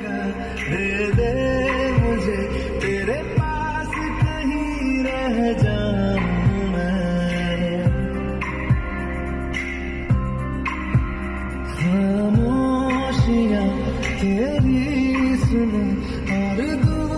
दे दे मुझे तेरे पास कहीं रह जाऊं मैं, खामोशियां तेरी सुनो और दुआ